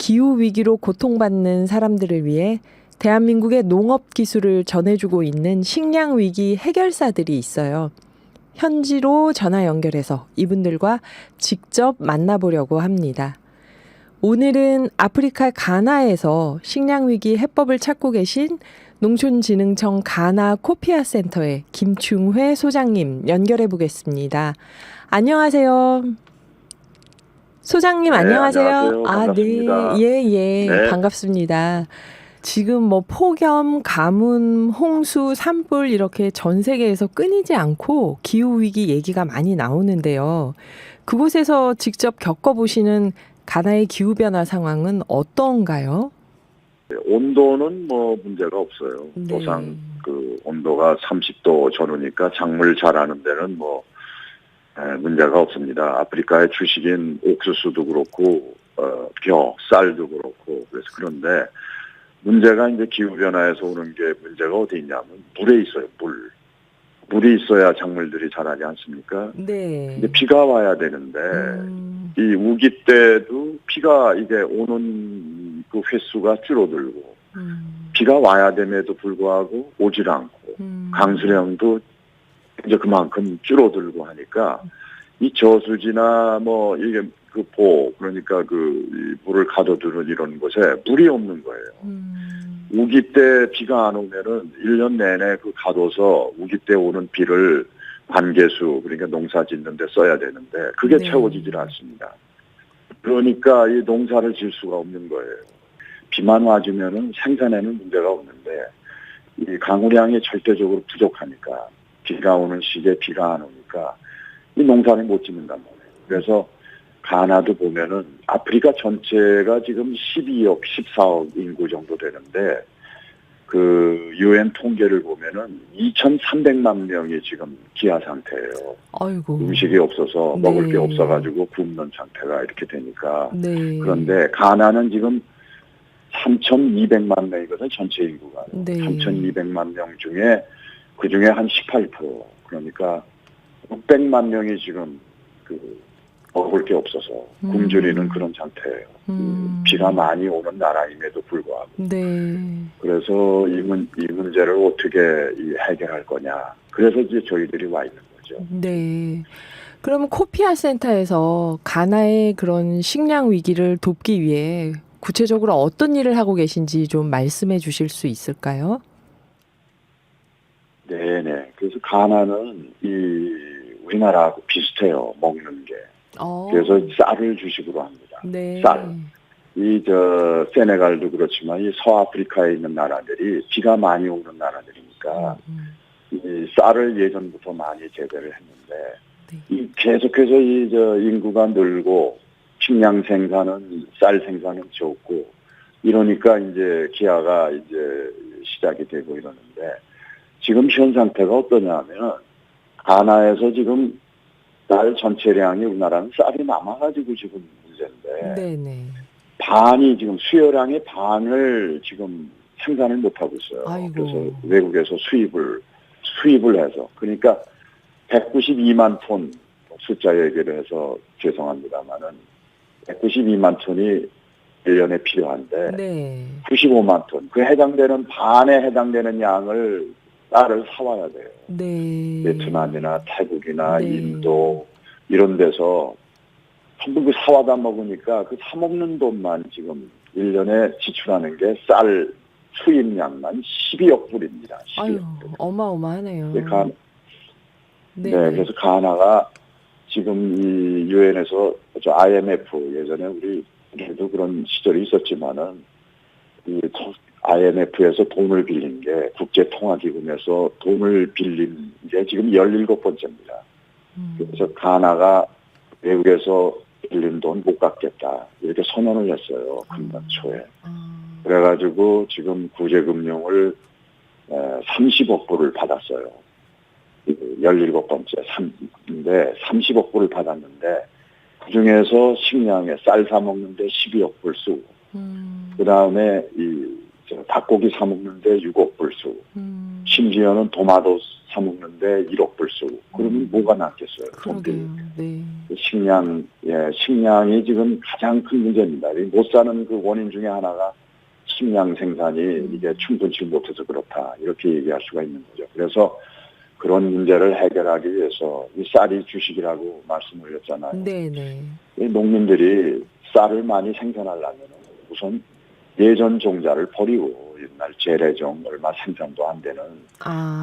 기후위기로 고통받는 사람들을 위해 대한민국의 농업 기술을 전해주고 있는 식량위기 해결사들이 있어요. 현지로 전화 연결해서 이분들과 직접 만나보려고 합니다. 오늘은 아프리카 가나에서 식량위기 해법을 찾고 계신 농촌진흥청 가나 코피아 센터의 김충회 소장님 연결해 보겠습니다. 안녕하세요. 소장님 네, 안녕하세요. 안녕하세요. 반갑습니다. 네. 반갑습니다. 지금 뭐 폭염, 가뭄, 홍수, 산불 이렇게 전 세계에서 끊이지 않고 기후위기 얘기가 많이 나오는데요. 그곳에서 직접 겪어보시는 가나의 기후변화 상황은 어떤가요? 온도는 뭐 문제가 없어요. 네. 도상 그 온도가 30도 전후니까 작물 자라는 데는 뭐 문제가 없습니다. 아프리카의 주식인 옥수수도 그렇고 쌀도 그렇고 그래서 그런데 문제가 이제 기후 변화에서 오는 게 문제가 어디 있냐면 물에 있어요. 물이 있어야 작물들이 자라지 않습니까? 네. 근데 비가 와야 되는데 이 우기 때도 비가 이게 오는 그 횟수가 줄어들고 비가 와야 됨에도 불구하고 오질 않고 강수량도 이제 그만큼 줄어들고 하니까 이 저수지나 뭐 이게 그 그러니까 이 물을 가둬두는 이런 곳에 물이 없는 거예요. 우기 때 비가 안 오면은 1년 내내 그 가둬서 우기 때 오는 비를 관계수 그러니까 농사 짓는 데 써야 되는데 그게 네. 채워지질 않습니다. 그러니까 이 농사를 질 수가 없는 거예요. 비만 와주면은 생산에는 문제가 없는데 이 강우량이 절대적으로 부족하니까 비가 오는 시기에 비가 안 오니까 이 농사를 못 짓는단 말이에요. 그래서 가나도 보면은 아프리카 전체가 지금 12억, 14억 인구 정도 되는데 그 UN 통계를 보면은 2,300만 명이 지금 기아 상태예요. 아이고. 음식이 없어서 먹을 네. 게 없어가지고 굶는 상태가 이렇게 되니까. 네. 그런데 가나는 지금 3,200만 명이거든요. 전체 인구가. 네. 3,200만 명 중에 그중에 한 18% 그러니까 600만 명이 지금 먹을 게 없어서 굶주리는 그런 상태예요. 비가 많이 오는 나라임에도 불구하고. 네. 그래서 이 문제를 어떻게 해결할 거냐. 그래서 이제 저희들이 와 있는 거죠. 네. 그러면 코피아 센터에서 가나의 그런 식량 위기를 돕기 위해 구체적으로 어떤 일을 하고 계신지 좀 말씀해 주실 수 있을까요? 네네. 그래서 가나는 우리나라하고 비슷해요. 먹는 게. 그래서 쌀을 주식으로 합니다. 네. 쌀. 세네갈도 그렇지만 이 서아프리카에 있는 나라들이 비가 많이 오는 나라들이니까 이 쌀을 예전부터 많이 재배를 했는데 계속해서 인구가 늘고 식량 생산은 쌀 생산은 적고 이러니까 이제 기아가 이제 시작이 되고 이러는데 지금 현 상태가 어떠냐면 가나에서 지금 쌀 전체량이 우리나라는 쌀이 남아가지고 지금 문제인데 네네. 반이 지금 수요량의 반을 지금 생산을 못하고 있어요. 아이고. 그래서 외국에서 수입을 해서 그러니까 192만 톤 숫자 얘기를 해서 죄송합니다만은 192만 톤이 1년에 필요한데 네. 95만 톤 반에 해당되는 양을 쌀을 사와야 돼요. 네. 베트남이나 태국이나 네. 인도 이런 데서 전부 그 사와다 먹으니까 그 사먹는 돈만 지금 1년에 지출하는 게 쌀 수입량만 12억 불입니다. 12억 아유, 불. 어마어마하네요. 네, 그래서 가나가 지금 이 유엔에서 IMF 예전에 우리도 그런 시절이 있었지만은 이 IMF에서 돈을 빌린 게 국제통화기금에서 돈을 빌린 게 지금 17번째입니다. 그래서 가나가 외국에서 빌린 돈 못 갚겠다 이렇게 선언을 했어요. 금년 초에. 그래가지고 지금 구제금융을 30억 불을 받았어요. 17번째 인데 30억 불을 받았는데 그중에서 식량에 쌀 사 먹는데 12억 불 쓰고 그다음에 닭고기 사 먹는데 6억 불 쓰고 심지어는 도마도 사 사 먹는데 1억 불 쓰고 그러면 뭐가 낫겠어요? 그러게요. 네. 식량이 지금 가장 큰 문제입니다. 못 사는 그 원인 중에 하나가 식량 생산이 이게 충분치 못해서 그렇다 이렇게 얘기할 수가 있는 거죠. 그래서 그런 문제를 해결하기 위해서 이 쌀이 주식이라고 말씀드렸잖아요. 네네. 이 농민들이 쌀을 많이 생산하려면 우선 예전 종자를 버리고 옛날 재래종 얼마 생산도 안 되는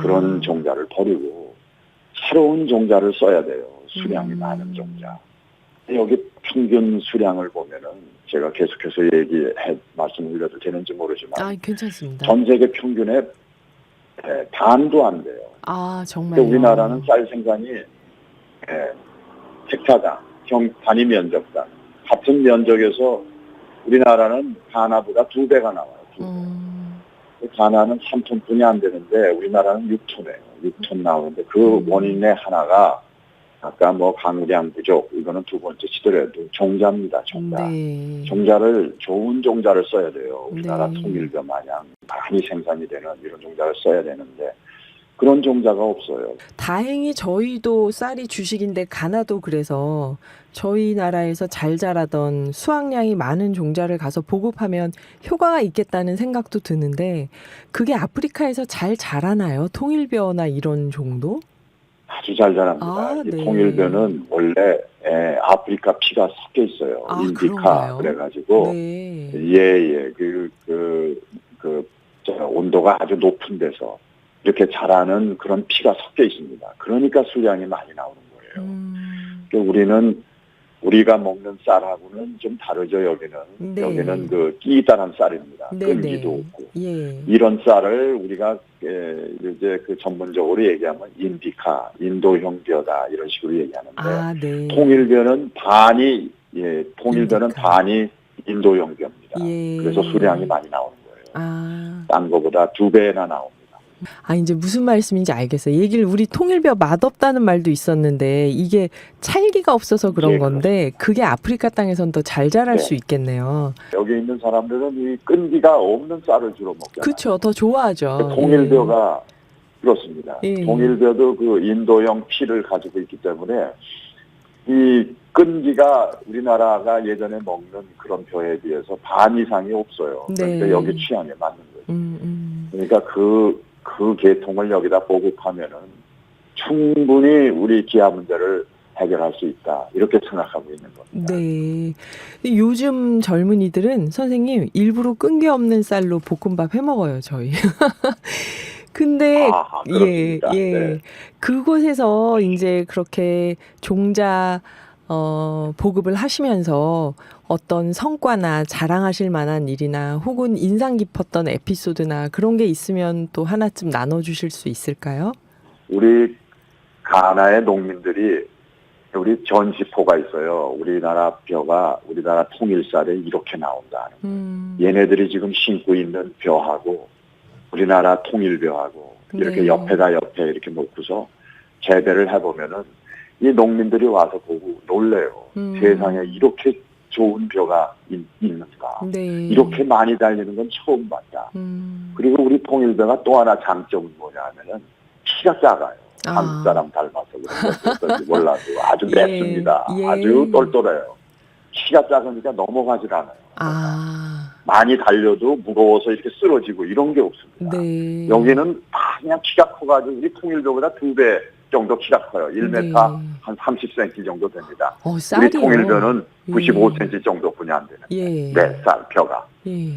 그런 종자를 버리고 새로운 종자를 써야 돼요. 수량이 많은 종자. 여기 평균 수량을 보면은 제가 계속해서 말씀을 드려도 되는지 모르지만 괜찮습니다. 전 세계 평균의 반도 안 돼요. 정말요? 우리나라는 쌀 생산이 헥타당 단위 면적당 같은 면적에서 우리나라는 가나보다 2배가 나와요. 2배. 가나는 3톤뿐이 안 되는데 우리나라는 6톤이에요. 6톤 나오는데 그 원인의 하나가 아까 강우량 부족 이거는 두 번째 치더라도 종자입니다. 종자. 네. 좋은 종자를 써야 돼요. 우리나라 네. 통일벼 마냥 많이 생산이 되는 이런 종자를 써야 되는데 그런 종자가 없어요. 다행히 저희도 쌀이 주식인데 가나도 그래서 저희 나라에서 잘 자라던 수확량이 많은 종자를 가서 보급하면 효과가 있겠다는 생각도 드는데 그게 아프리카에서 잘 자라나요? 통일벼나 이런 종도? 아주 잘 자랍니다. 이 네. 통일벼는 원래 아프리카 피가 섞여 있어요. 인디카 그런가요? 그래가지고 네. 온도가 아주 높은 데서 이렇게 자라는 그런 피가 섞여 있습니다. 그러니까 수량이 많이 나오는 거예요. 우리가 먹는 쌀하고는 좀 다르죠. 여기는 네. 여기는 그 끼다란 쌀입니다. 네, 끈기도 네. 없고 예. 이런 쌀을 우리가 이제 그 전문적으로 얘기하면 인디카, 인도형 벼다 이런 식으로 얘기하는데 네. 통일벼는 반이 인디카. 반이 인도형 벼입니다. 예. 그래서 수량이 많이 나오는 거예요. 딴 거보다 2배나 나옵니다. 이제 무슨 말씀인지 알겠어요. 얘기를 우리 통일벼 맛없다는 말도 있었는데 이게 찰기가 없어서 그런 건데 그게 아프리카 땅에선 더 잘 자랄 수 있겠네요. 여기 있는 사람들은 이 끈기가 없는 쌀을 주로 먹잖아요. 그렇죠. 더 좋아하죠. 통일벼가 그렇습니다. 예. 통일벼도 그 인도형 피를 가지고 있기 때문에 이 끈기가 우리나라가 예전에 먹는 그런 벼에 비해서 반 이상이 없어요. 그러니까 여기 취향에 맞는 거예요. 그러니까 그 계통을 여기다 보급하면은 충분히 우리 기아 문제를 해결할 수 있다. 이렇게 생각하고 있는 겁니다. 네. 요즘 젊은이들은 선생님 일부러 끈기 없는 쌀로 볶음밥 해 먹어요, 저희. 근데 그렇습니까? 네. 그곳에서 이제 그렇게 종자 보급을 하시면서 어떤 성과나 자랑하실 만한 일이나 혹은 인상 깊었던 에피소드나 그런 게 있으면 또 하나쯤 나눠주실 수 있을까요? 우리 가나의 농민들이 우리 전시포가 있어요. 우리나라 벼가 우리나라 통일쌀에 이렇게 나온다. 얘네들이 지금 신고 있는 벼하고 우리나라 통일벼하고 이렇게 옆에 이렇게 놓고서 재배를 해보면은 이 농민들이 와서 보고 놀래요. 세상에 이렇게 좋은 벼가 있는가. 네. 이렇게 많이 달리는 건 처음 봤다. 그리고 우리 통일벼가 또 하나 장점은 뭐냐 하면은 키가 작아요. 한국 사람 닮아서 그런 건지 몰라도 아주 맵습니다. 아주 똘똘해요. 키가 작으니까 넘어가질 않아요. 많이 달려도 무거워서 이렇게 쓰러지고 이런 게 없습니다. 네. 여기는 다 그냥 키가 커가지고 우리 통일벼보다 2배 정도 키가 커요. 1m 한 30cm 정도 됩니다. 우리 통일벼는 95cm 정도뿐이 안 되는. 네, 쌀 벼가.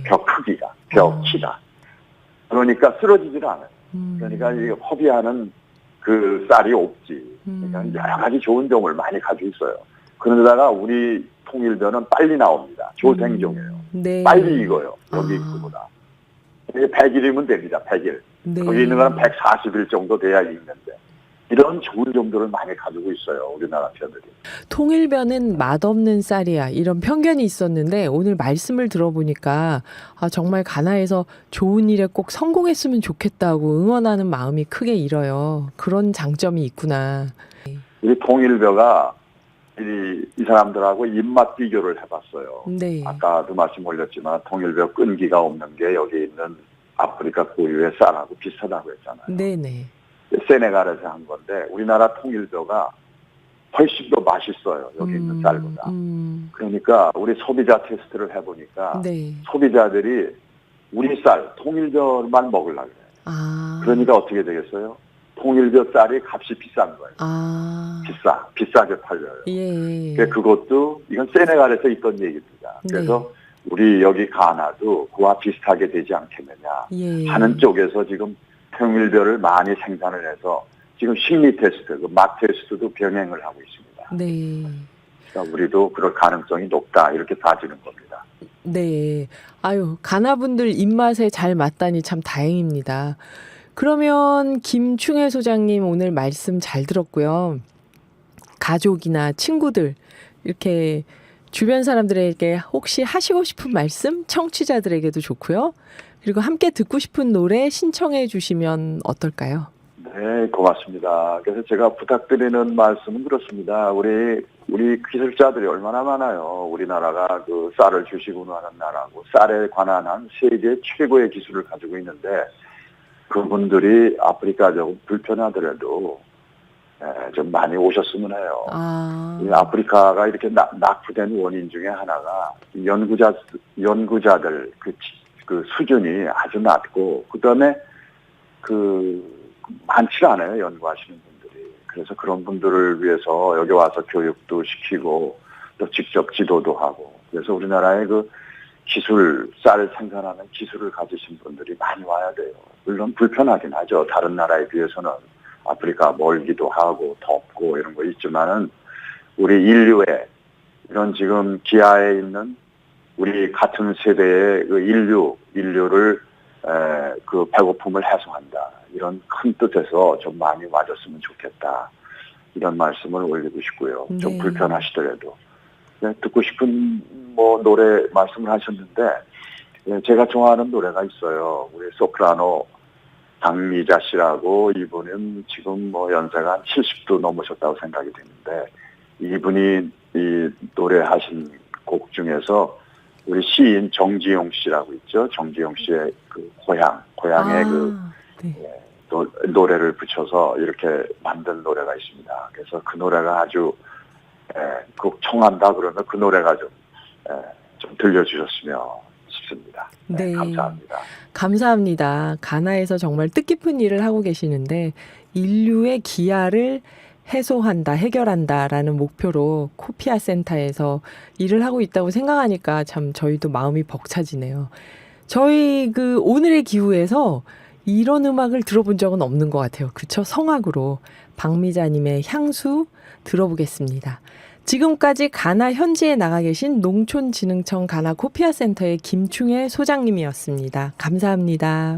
벼 크기가, 벼 키가. 그러니까 쓰러지질 않아요. 그러니까 이 허비하는 그 쌀이 없지. 그러니까 여러 가지 좋은 점을 많이 가지고 있어요. 그러다가 우리 통일벼는 빨리 나옵니다. 조생종이에요. 네. 빨리 익어요. 여기 그보다. 100일이면 됩니다. 100일. 네. 거기 있는 건 140일 정도 돼야 익는데. 이런 좋은 점들을 많이 가지고 있어요. 우리나라 벼들이. 통일벼는 맛없는 쌀이야. 이런 편견이 있었는데 오늘 말씀을 들어보니까 정말 가나에서 좋은 일에 꼭 성공했으면 좋겠다고 응원하는 마음이 크게 일어요. 그런 장점이 있구나. 우리 통일벼가 이 사람들하고 입맛 비교를 해봤어요. 네. 아까도 말씀 올렸지만 통일벼 끈기가 없는 게 여기 있는 아프리카 고유의 쌀하고 비슷하다고 했잖아요. 네네. 세네갈에서 한 건데 우리나라 통일벼가 훨씬 더 맛있어요. 여기 있는 쌀보다. 그러니까 우리 소비자 테스트를 해보니까 네. 소비자들이 우리 쌀, 통일벼만 먹으려고 해요. 아. 그러니까 어떻게 되겠어요? 통일벼 쌀이 값이 비싼 거예요. 아. 비싸게 팔려요. 예. 그러니까 그것도 이건 세네갈에서 있던 얘기입니다. 그래서 네. 우리 여기 가나도 그와 비슷하게 되지 않겠느냐 예. 하는 쪽에서 지금 통일벼를 많이 생산을 해서 지금 심리 테스트, 그 맛 테스트도 병행을 하고 있습니다. 네. 그러니까 우리도 그럴 가능성이 높다 이렇게 봐지는 겁니다. 네. 아유, 가나분들 입맛에 잘 맞다니 참 다행입니다. 그러면 김충혜 소장님 오늘 말씀 잘 들었고요. 가족이나 친구들 이렇게 주변 사람들에게 혹시 하시고 싶은 말씀 청취자들에게도 좋고요. 그리고 함께 듣고 싶은 노래 신청해 주시면 어떨까요? 네, 고맙습니다. 그래서 제가 부탁드리는 말씀은 그렇습니다. 우리 기술자들이 얼마나 많아요. 우리나라가 그 쌀을 주시고 하는 나라고 쌀에 관한 한 세계 최고의 기술을 가지고 있는데 그분들이 아프리카 좀 불편하더라도 좀 많이 오셨으면 해요. 아. 이 아프리카가 이렇게 낙후된 원인 중에 하나가 연구자들 그 수준이 아주 낮고 그다음에 많지가 않아요. 연구하시는 분들이. 그래서 그런 분들을 위해서 여기 와서 교육도 시키고 또 직접 지도도 하고 그래서 우리나라의 그 쌀 생산하는 기술을 가지신 분들이 많이 와야 돼요. 물론 불편하긴 하죠. 다른 나라에 비해서는 아프리카 멀기도 하고 덥고 이런 거 있지만은 우리 인류의 이런 지금 기아에 있는 우리 같은 세대의 그 인류를 그 배고픔을 해소한다. 이런 큰 뜻에서 좀 많이 와줬으면 좋겠다. 이런 말씀을 올리고 싶고요. 좀 네. 불편하시더라도. 듣고 싶은 노래 말씀을 하셨는데 제가 좋아하는 노래가 있어요. 우리 소프라노 박미자 씨라고 이분은 지금 연세가 한 70도 넘으셨다고 생각이 되는데 이분이 이 노래하신 곡 중에서 우리 시인 정지용 씨라고 있죠. 정지용 씨의 그 고향의 네. 노래를 붙여서 이렇게 만든 노래가 있습니다. 그래서 그 노래가 아주 꼭 청한다 그러면 그 노래가 좀 들려주셨으면 싶습니다. 네. 감사합니다. 감사합니다. 가나에서 정말 뜻깊은 일을 하고 계시는데 인류의 기아를 해소한다, 해결한다라는 목표로 코피아 센터에서 일을 하고 있다고 생각하니까 참 저희도 마음이 벅차지네요. 저희 오늘의 기후에서 이런 음악을 들어본 적은 없는 것 같아요. 그쵸? 성악으로 박미자님의 향수 들어보겠습니다. 지금까지 가나 현지에 나가 계신 농촌진흥청 가나 코피아 센터의 김충혜 소장님이었습니다. 감사합니다.